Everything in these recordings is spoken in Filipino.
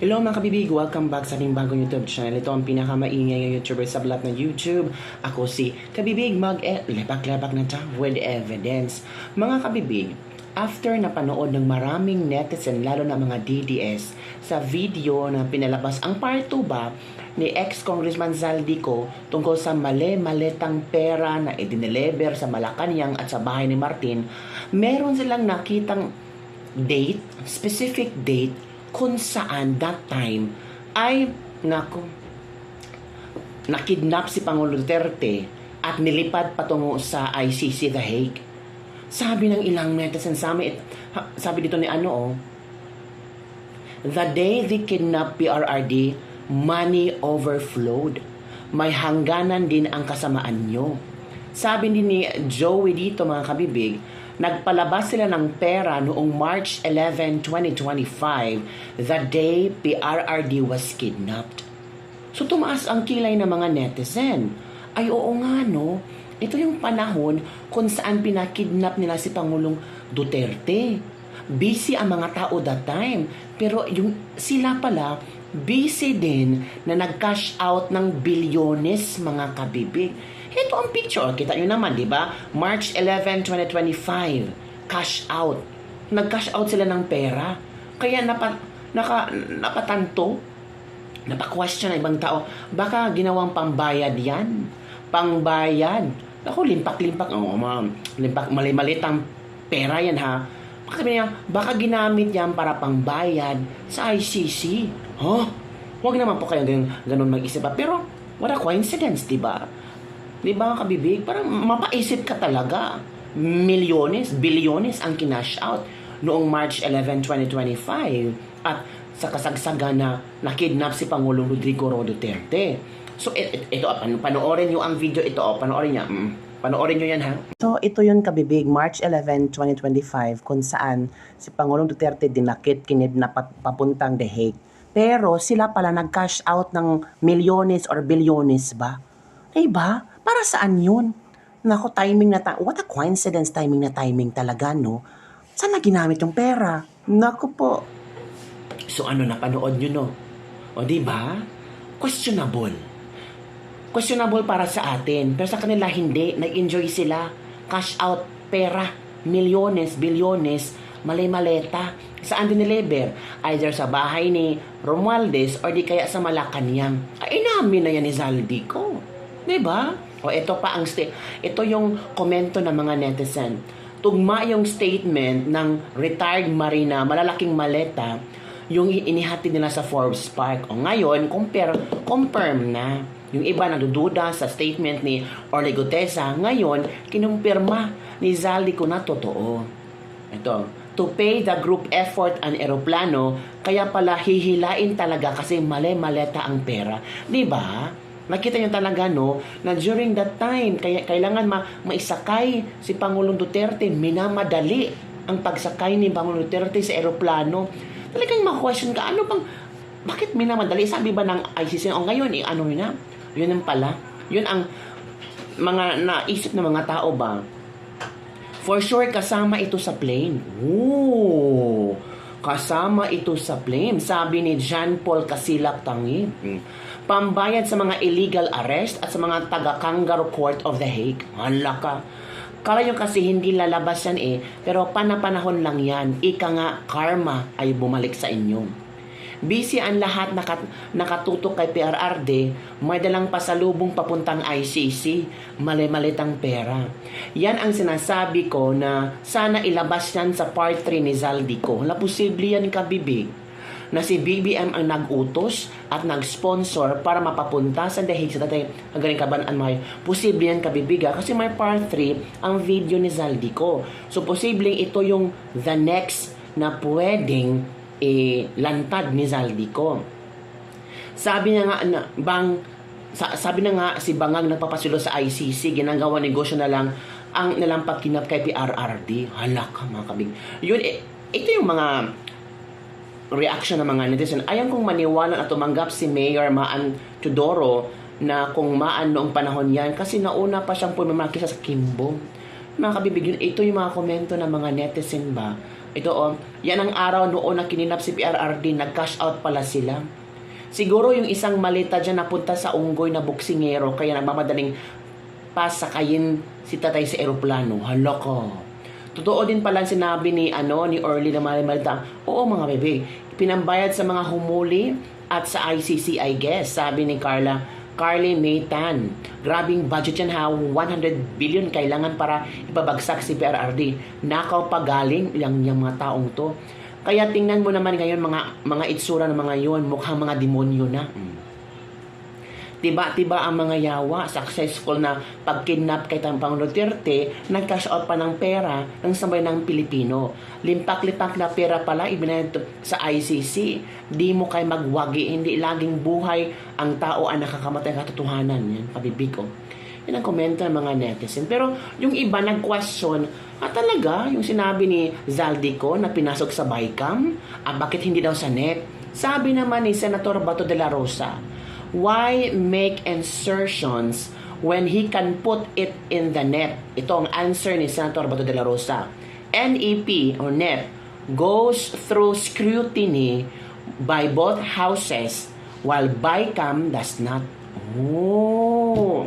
Hello mga kabibig, welcome back sa ating bagong YouTube channel. Ito ang pinakamaingay ng YouTuber sa vlog ng YouTube. Ako si Kabibig, mag-lepak-lepak na ta with evidence. Mga kabibig, after napanood ng maraming netizen, lalo na mga DDS, sa video na pinalabas ang part 2 ba ni ex-Congressman Zaldico tungkol sa mali-malitang pera na idinelever sa Malacanang at sa bahay ni Martin, meron silang nakitang date, specific date, kung saan that time ay nakidnap si Pangulo Duterte at nilipad patungo sa ICC The Hague. Sabi ng ilang netizen sa amin, sabi dito ni the day they kidnapped PRRD, money overflowed. May hangganan din ang kasamaan nyo. Sabi din ni Joey dito mga kabibig, nagpalabas sila ng pera noong March 11, 2025, the day PRRD was kidnapped. So tumaas ang kilay ng mga netizen. Ay oo nga no, ito yung panahon kung saan pinakidnap nila si Pangulong Duterte. Busy ang mga tao that time, pero yung sila pala busy din na nag-cash out ng bilyones mga kabibig. Ito ang picture. Kita nyo naman, di ba? March 11, 2025. Cash out. Nag-cash out sila ng pera. Kaya napatanto, napa-question ng ibang tao, baka ginawang pambayad yan. Pangbayad. Ako, limpak-limpak. Oh, ma'am. Limpak, mali-malitang pera yan, ha? Sabi niya, baka ginamit yan para pangbayad sa ICC. Huh? Huwag naman po kayong ganun mag-isip. Pero, what a coincidence, di ba? Di ba kabibig? Parang mapaisip ka talaga. Milyones, bilyones ang kinash out noong March 11, 2025. At sa kasagsagan na nakidnap si Pangulong Rodrigo Duterte. So, ito, panoorin nyo ang video ito. Panoorin niya. Panoorin nyo yan, ha? So, ito yun kabibig, March 11, 2025, kung saan si Pangulong Duterte dinakit, kinidnap at papuntang The Hague. Pero sila pala nag-cash out ng milyones or bilyones ba? Diba? Para saan yun? Naku, what a coincidence, timing talaga, no? Saan na ginamit yung pera? Naku po. So ano, napanood nyo, no? O diba? Questionable. Questionable para sa atin. Pero sa kanila, hindi. Nag-enjoy sila. Cash out, pera, milyones, bilyones, malay-maleta. Saan dinelever? Either sa bahay ni Romualdez or di kaya sa Malacanang. Ay, inamin na yan ni Zaldico. Diba? O ito pa ang ito yung komento ng mga netizen. Tugma yung statement ng retired marina, malalaking maleta, yung inihati nila sa Forbes Park. O ngayon, confirm na. Yung iba nadududa sa statement ni Orly Gutesa, ngayon, kinumpirma ni Zaldico na totoo. Ito, to pay the group effort ang eroplano, kaya pala hihilain talaga kasi mali-maleta ang pera. Diba? Nakita niyo talaga, no, na during that time, kailangan maisakay si Pangulong Duterte, minamadali ang pagsakay ni Pangulong Duterte sa eroplano. Talagang ma-question ka, bakit minamadali? Sabi ba ng ICC, ngayon, yun ang pala. Yun ang mga naisip ng mga tao ba? For sure, kasama ito sa plane. Ooh! Kasama ito sa plane. Sabi ni John Paul Casilak Tangi. Pambayad sa mga illegal arrest at sa mga taga-kangaroo court of The Hague. Hala ka. Kala nyo kasi hindi lalabas yan pero panapanahon lang yan. Ika nga, karma ay bumalik sa inyo. Busy ang lahat nakatutok kay PRRD, may dalang pasalubong papuntang ICC, mali-malitang pera. Yan ang sinasabi ko na sana ilabas yan sa part 3 ni Zaldico. Posible yan kabibig na si BBM ang nag-utos at nag-sponsor para mapapunta sa The Hague sa tatay hanggang kabanaan may posible yan kabibiga kasi may part 3 ang video ni Zaldico. So posibleng ito yung the next na pwedeng lantad ni Zaldico. Sabi na nga si Bangang nagpapasulo sa ICC, ginagawa negosyo na lang ang nilang pagkinap kay PRRD. Halak mga kabig. Yun, ito yung mga reaction ng mga netizen. Ayaw kong maniwala na tumanggap si Mayor Maan Teodoro na kung Maan noong panahon yan kasi nauna pa siyang pumamakisa sa Kimbo. Mga kabibig, ito yung mga komento ng mga netizen ba? Ito yan ang araw noon na kininap si PRRD, nag-cash out pala sila. Siguro yung isang malita dyan napunta sa unggoy na buksingero, kaya nagmamadaling pasakayin si tatay sa eroplano. Haloko. Totoo din pala sinabi ni Orly na malita. Oo mga bebe, pinambayad sa mga humuli at sa ICC, I guess, sabi ni Carly Maytan. Grabing budget yan ha, 100 billion kailangan para ipabagsak si PRRD. Nakaw pa galing lang yung mga taong to. Kaya tingnan mo naman ngayon mga itsura ng mga yon, mukhang mga demonyo na. Tiba-tiba ang mga yawa, successful na pag-kidnap kay Pangulong Duterte, nag-cash out pa ng pera ng sabay ng Pilipino. Limpak-lipak na pera pala ibinayad sa ICC. Di mo kay magwagi, hindi laging buhay ang tao ang nakakamatay katotohanan. Yan, pabibig ko. Yan ang komento ng mga netizen. Pero yung iba nag-question, talaga yung sinabi ni Zaldico na pinasok sa BICAM, bakit hindi daw sa NEP? Sabi naman ni Senator Bato de la Rosa, why make insertions when he can put it in the NEP? Ito ang answer ni Senator Bato de la Rosa. NEP or NEP goes through scrutiny by both houses while BICAM does not. Oh.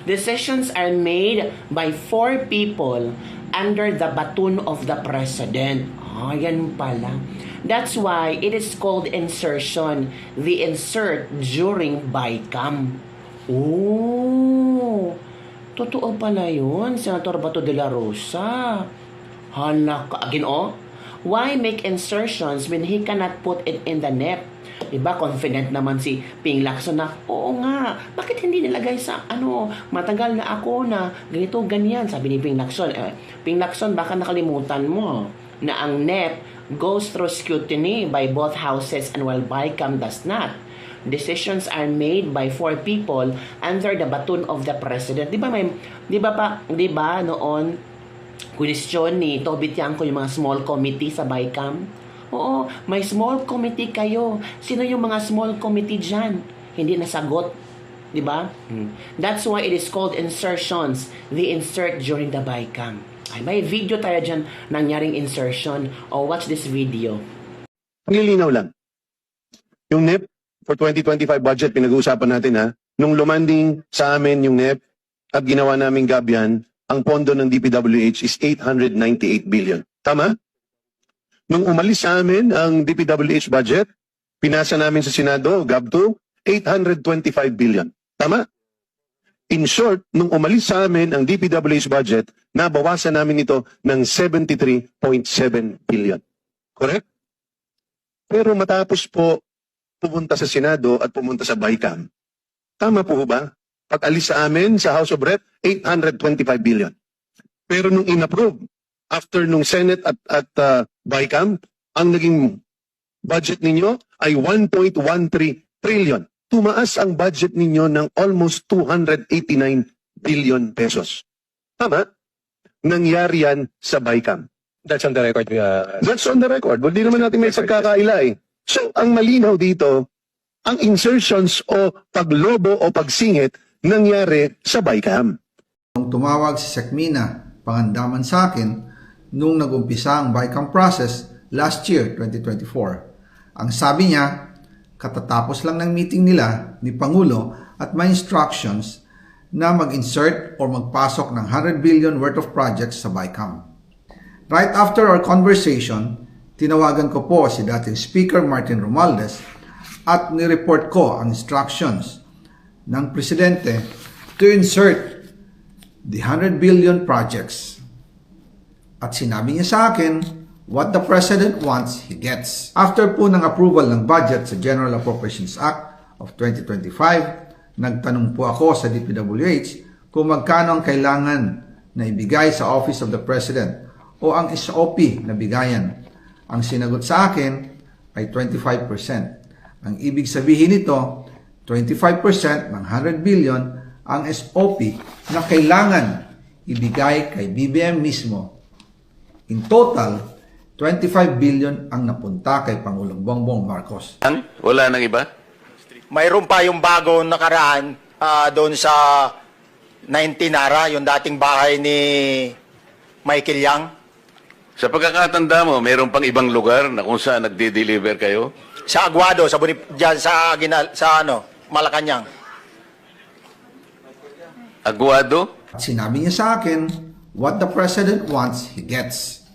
Decisions are made by 4 people under the baton of the President. Yan pala. That's why it is called insertion. The insert during BICAM. Oh, totoo pala yun, Senator Bato de la Rosa. Halaka. Again, why make insertions when he cannot put it in the NEP? Diba, confident naman si Ping Lacson na, oo nga, bakit hindi nilagay sa, matagal na ako na ganito, ganyan, sabi ni Ping Lacson. Ping Lacson, baka nakalimutan mo na ang NEP goes through scrutiny by both houses and while BICAM does not. Decisions are made by 4 people under the baton of the President. Di ba noon, question ni Toby Tiangco yung mga small committee sa BICAM? Oo, may small committee kayo. Sino yung mga small committee dyan? Hindi nasagot. Diba? That's why it is called insertions. The insert during the BICAM. May video tayo dyan nangyaring insertion. Watch this video. Paglilinaw lang. Yung NEP for 2025 budget, pinag-uusapan natin ha. Nung lumanding sa amin yung NEP at ginawa namin gabyan, ang pondo ng DPWH is 898 billion. Tama? Nung umalis sa amin ang DPWH budget, pinasa namin sa Senado, GAB2, 825 billion. Tama? In short, nung umalis sa amin ang DPWH budget, nabawasan namin ito ng 73.7 billion. Correct? Pero matapos po pumunta sa Senado at pumunta sa BICAM, tama po ba? Pag-alis sa amin sa House of Rep, 825 billion. Pero nung inapprove, after nung Senate at BICAM, ang naging budget ninyo ay 1.13 trillion. Tumaas ang budget ninyo ng almost 289 billion pesos. Tama? Nangyari yan sa BICAM. That's on the record. That's on the record. Hindi naman natin may pagkakaila eh. So, ang malinaw dito, ang insertions o paglobo o pagsingit nangyari sa BICAM. Nung tumawag si Sekmina, pangandaman sa akin, nung nag-umpisa ang BICAM process last year, 2024. Ang sabi niya, katatapos lang ng meeting nila ni Pangulo at may instructions na mag-insert or magpasok ng 100 billion worth of projects sa BICAM. Right after our conversation, tinawagan ko po si dating Speaker Martin Romualdez at nireport ko ang instructions ng Presidente to insert the 100 billion projects. At sinabi niya sa akin, what the President wants, he gets. After po ng approval ng budget sa General Appropriations Act of 2025, nagtanong po ako sa DPWH kung magkano ang kailangan na ibigay sa Office of the President o ang SOP na bigayan. Ang sinagot sa akin ay 25%. Ang ibig sabihin nito, 25% ng 100 billion ang SOP na kailangan ibigay kay BBM mismo. In total, 25 billion ang napunta kay Pangulong Bongbong Marcos. Wala nang iba? Mayroon pa yung bagong nakaraan doon sa 19 Nara, yung dating bahay ni Michael Yang. Sa pagkakatanda mo, mayroon pang ibang lugar na kung saan nagde-deliver kayo? Sa Aguado, dyan sa Malacanang. Aguado? At sinabi niya sa akin, what the President wants, he gets.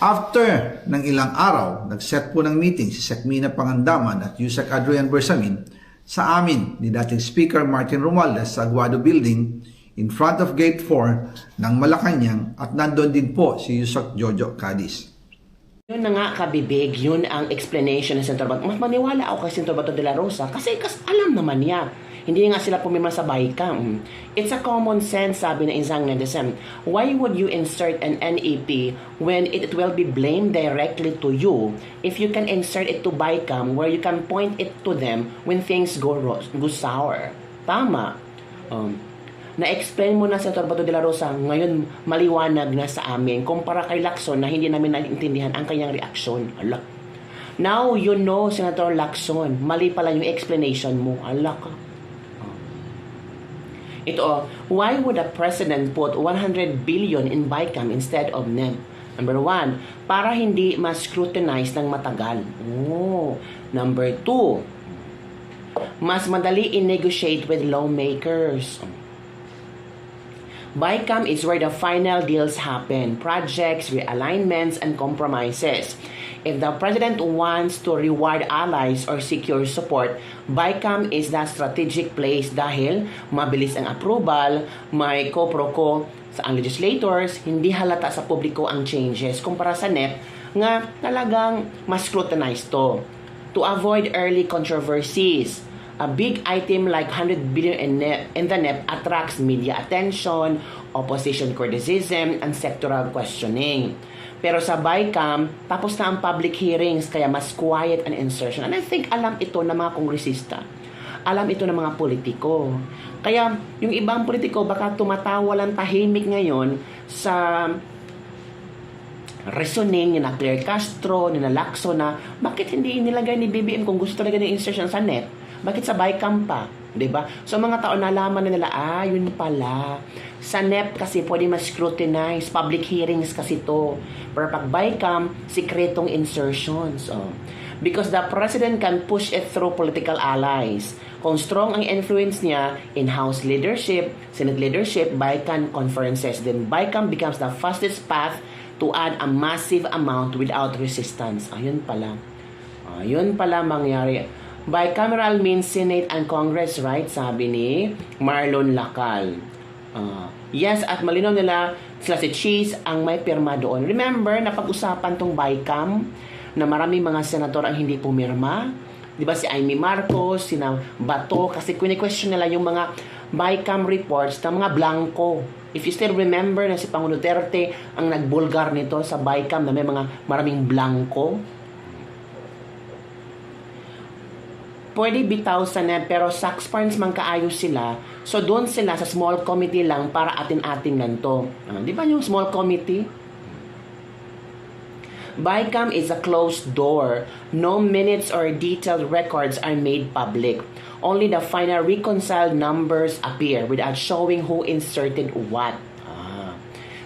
After ng ilang araw, nag-set po ng meeting si Sekmina Pangandaman at Yusek Adrian Bersamin sa amin ni dating Speaker Martin Romualdez sa Aguado Building in front of Gate 4 ng Malacanang at nandun din po si Yusek Jojo Cadiz. Yun na nga, kabibig, yun ang explanation ng Senator Bato. Mas maniwala ako kay Senator Bato de la Rosa kasi alam naman niya. Hindi nga sila pumirma sa BICAM. It's a common sense, sabi na Insang Nandesem. Why would you insert an NEP when it will be blamed directly to you if you can insert it to BICAM where you can point it to them when things go sour? Tama. Na-explain mo na sa Senator Bato de la Rosa, ngayon maliwanag na sa amin kumpara kay Lacson na hindi namin naiintindihan ang kanyang reaksyon. Ala. Now you know, Senator Lacson, mali pala yung explanation mo. Ala ka. Ito, why would a president put 100 billion in BICAM instead of NEP? Number 1, para hindi ma-scrutinize ng matagal. Number 2, mas madali in-negotiate with lawmakers. BICAM is where the final deals happen, projects, realignments, and compromises. If the president wants to reward allies or secure support, BICAM is the strategic place dahil mabilis ang approval, may co-pro-co sa ang legislators, hindi halata sa publiko ang changes kumpara sa NEP nga talagang mas scrutinized to. To avoid early controversies, a big item like 100 billion in the NEP attracts media attention, opposition criticism, and sectoral questioning. Pero sa BICAM, tapos na ang public hearings, kaya mas quiet an insertion. And I think alam ito ng mga kongresista. Alam ito ng mga politiko. Kaya yung ibang politiko baka tumatawa lang tahimik ngayon sa reasoning ni na Claire Castro, ni na Lacson na bakit hindi nilagay ni BBM kung gusto talaga ng insertion sa NEP? Bakit sa BICAM pa? Diba? So mga tao nalaman na nila, yun pala. Sa NEP kasi pwede mas-scrutinize, public hearings kasi to. Pero pag BICAM, sikretong insertions. Because the president can push it through political allies. Kung strong ang influence niya in House leadership, Senate leadership, BICAM conferences, then BICAM becomes the fastest path to add a massive amount without resistance. Ayun pala. Ayun pala mangyari. Bicameral means Senate and Congress, right? Sabi ni Marlon Lacal. Yes, at malinaw nila sila si Cheese ang may pirma doon. Remember, napag-usapan tong BICAM na maraming mga senador ang hindi pumirma. Di ba si Amy Marcos, sina Bato, kasi kini-question nila yung mga BICAM reports na mga blanco. If you still remember na si Pangulo Duterte ang nagbulgar nito sa BICAM na may mga maraming blanco. Pwede bitaw sa NEP pero Sax Parents man kaayos sila. So doon sila sa small committee lang para atin-atin lang to. Di ba yung small committee? BICAM is a closed door. No minutes or detailed records are made public. Only the final reconciled numbers appear without showing who inserted what.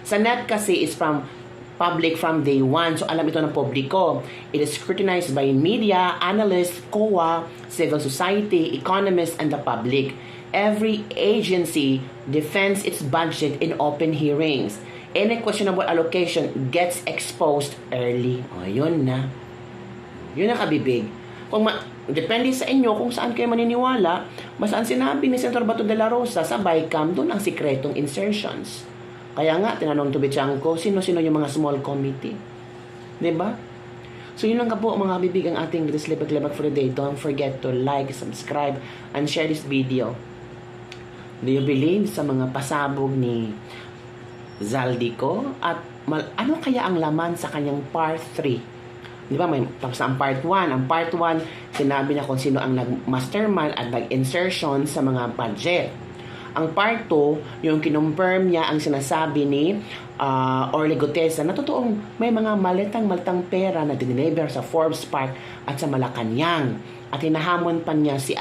Sa NEP kasi is from public from day one. So alam ito ng publiko. It is scrutinized by media, analysts, COA, civil society, economists, and the public. Every agency defends its budget in open hearings. Any questionable allocation gets exposed early. Yun na. Yun na kabibig. Depende sa inyo kung saan kayo maniniwala. Basta ang sinabi ni Senator Bato de la Rosa sa BICAM, doon ang sikretong insertions. Kaya nga, tinanong to Bichanko, sino-sino yung mga small committee? Diba? So yun lang ka po mga kabibig ang ating Lislipag-Libag for the day. Don't forget to like, subscribe, and share this video. Do you believe sa mga pasabog ni Zaldico? At ano kaya ang laman sa kanyang part 3? Di ba? May tapos na ang part 1. Ang part 1, sinabi na kung sino ang nag-mastermind at nag-insertion sa mga budget. Ang part 2, yung kinonfirm niya ang sinasabi ni Orly Gutesa na totoong may mga malitang pera na dineliver sa Forbes Park at sa Malacanang. At hinahamon pa niya si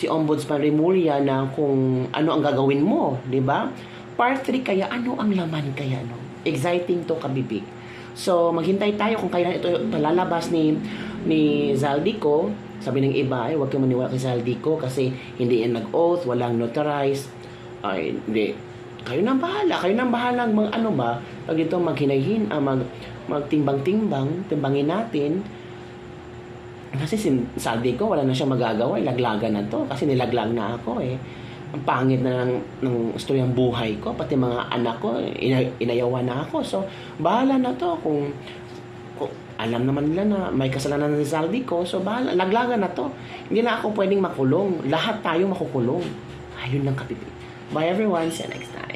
Ombudsman Remulla na kung ano ang gagawin mo, di ba? Part 3 kaya, ano ang laman kaya, no? Exciting to kabibig. So, maghintay tayo kung kailan ito palalabas ni Zaldico. Sabi ng iba, ay huwag kang maniwala kay Zaldico kasi hindi yan nag-oath, walang notarized. Ay, hindi. Kayo nang bahala. Kayo nang bahala pag ito magtimbang-timbang, timbangin natin. Kasi si Zaldico, wala na siya magagawa. Ilaglagan na to kasi nilaglag na ako eh. Ang pangit na ng istoryang buhay ko, pati mga anak ko, inayawan na ako. So, bahala na to kung alam naman nila na may kasalanan ng Zaldico, so bahala, laglagan na to. Hindi na ako pwedeng makulong. Lahat tayo makukulong. Ayun lang kapitid. Bye everyone, see you next time.